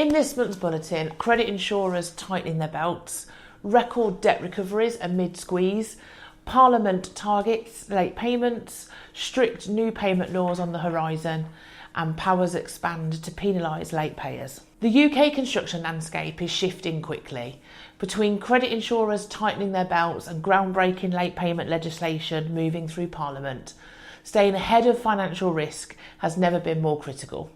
In this month's bulletin, credit insurers tightening their belts, record debt recoveries amid squeeze, Parliament targets late payments, strict new payment laws on the horizon, and powers expand to penalise late payers. The UK construction landscape is shifting quickly. Between credit insurers tightening their belts and groundbreaking late payment legislation moving through Parliament, staying ahead of financial risk has never been more critical.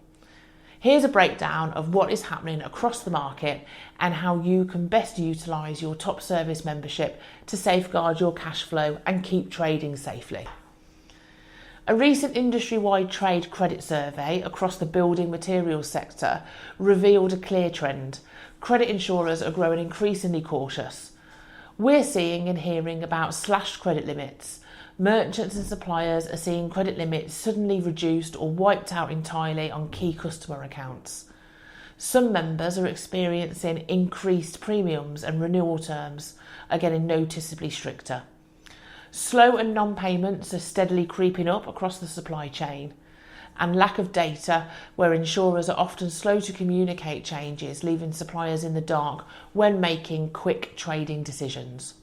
Here's a breakdown of what is happening across the market and how you can best utilise your top service membership to safeguard your cash flow and keep trading safely. A recent industry-wide trade credit survey across the building materials sector revealed a clear trend. Credit insurers are growing increasingly cautious. We're seeing and hearing about slashed credit limits. Merchants and suppliers are seeing credit limits suddenly reduced or wiped out entirely on key customer accounts. Some members are experiencing increased premiums and renewal terms are getting noticeably stricter. Slow and non-payments are steadily creeping up across the supply chain, and lack of data where insurers are often slow to communicate changes, leaving suppliers in the dark when making quick trading decisions.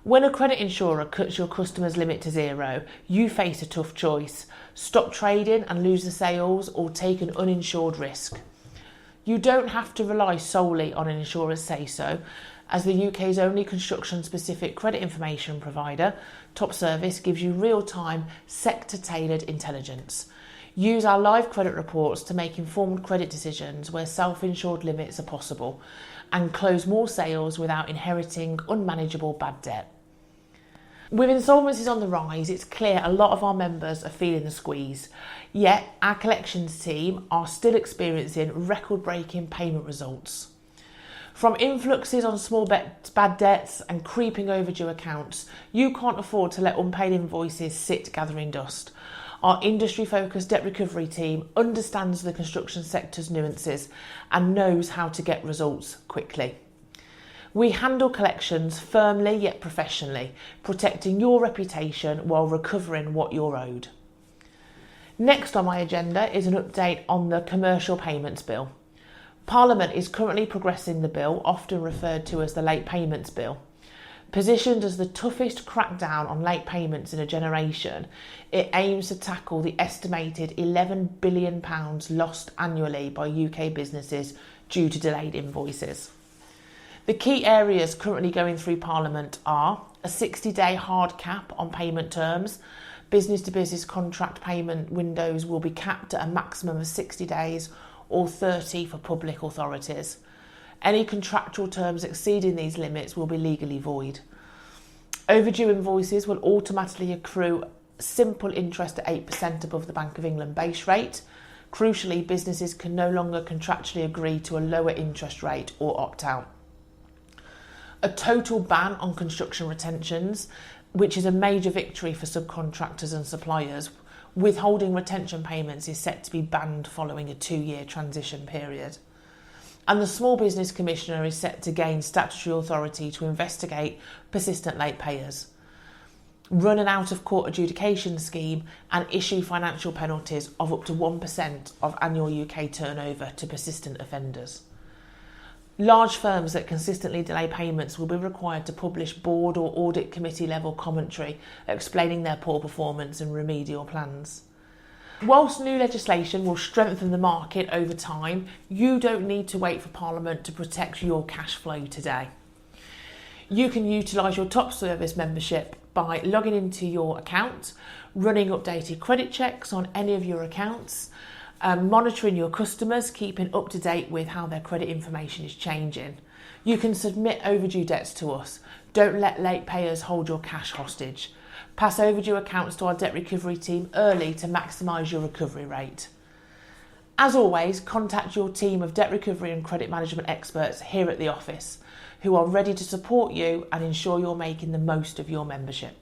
When a credit insurer cuts your customer's limit to zero, you face a tough choice: stop trading and lose the sales, or take an uninsured risk. You don't have to rely solely on an insurer's say-so. As the UK's only construction-specific credit information provider, Top Service gives you real-time, sector-tailored intelligence. Use our live credit reports to make informed credit decisions where self-insured limits are possible, and close more sales without inheriting unmanageable bad debt. With insolvencies on the rise, it's clear a lot of our members are feeling the squeeze. Yet, our collections team are still experiencing record-breaking payment results. From influxes on small bad debts and creeping overdue accounts, you can't afford to let unpaid invoices sit gathering dust. Our industry-focused debt recovery team understands the construction sector's nuances and knows how to get results quickly. We handle collections firmly yet professionally, protecting your reputation while recovering what you're owed. Next on my agenda is an update on the Commercial Payments Bill. Parliament is currently progressing the bill, often referred to as the Late Payments Bill. Positioned as the toughest crackdown on late payments in a generation, it aims to tackle the estimated £11 billion lost annually by UK businesses due to delayed invoices. The key areas currently going through Parliament are a 60-day hard cap on payment terms. Business-to-business contract payment windows will be capped at a maximum of 60 days or 30 for public authorities. Any contractual terms exceeding these limits will be legally void. Overdue invoices will automatically accrue simple interest at 8% above the Bank of England base rate. Crucially, businesses can no longer contractually agree to a lower interest rate or opt out. A total ban on construction retentions, which is a major victory for subcontractors and suppliers. Withholding retention payments is set to be banned following a 2-year transition period. And the Small Business Commissioner is set to gain statutory authority to investigate persistent late payers, run an out-of-court adjudication scheme, and issue financial penalties of up to 1% of annual UK turnover to persistent offenders. Large firms that consistently delay payments will be required to publish board or audit committee level commentary explaining their poor performance and remedial plans. Whilst new legislation will strengthen the market over time, you don't need to wait for Parliament to protect your cash flow today. You can utilise your Top Service membership by logging into your account, running updated credit checks on any of your accounts, monitoring your customers, keeping up to date with how their credit information is changing. You can submit overdue debts to us. Don't let late payers hold your cash hostage. Pass overdue accounts to our debt recovery team early to maximise your recovery rate. As always, contact your team of debt recovery and credit management experts here at the office, who are ready to support you and ensure you're making the most of your membership.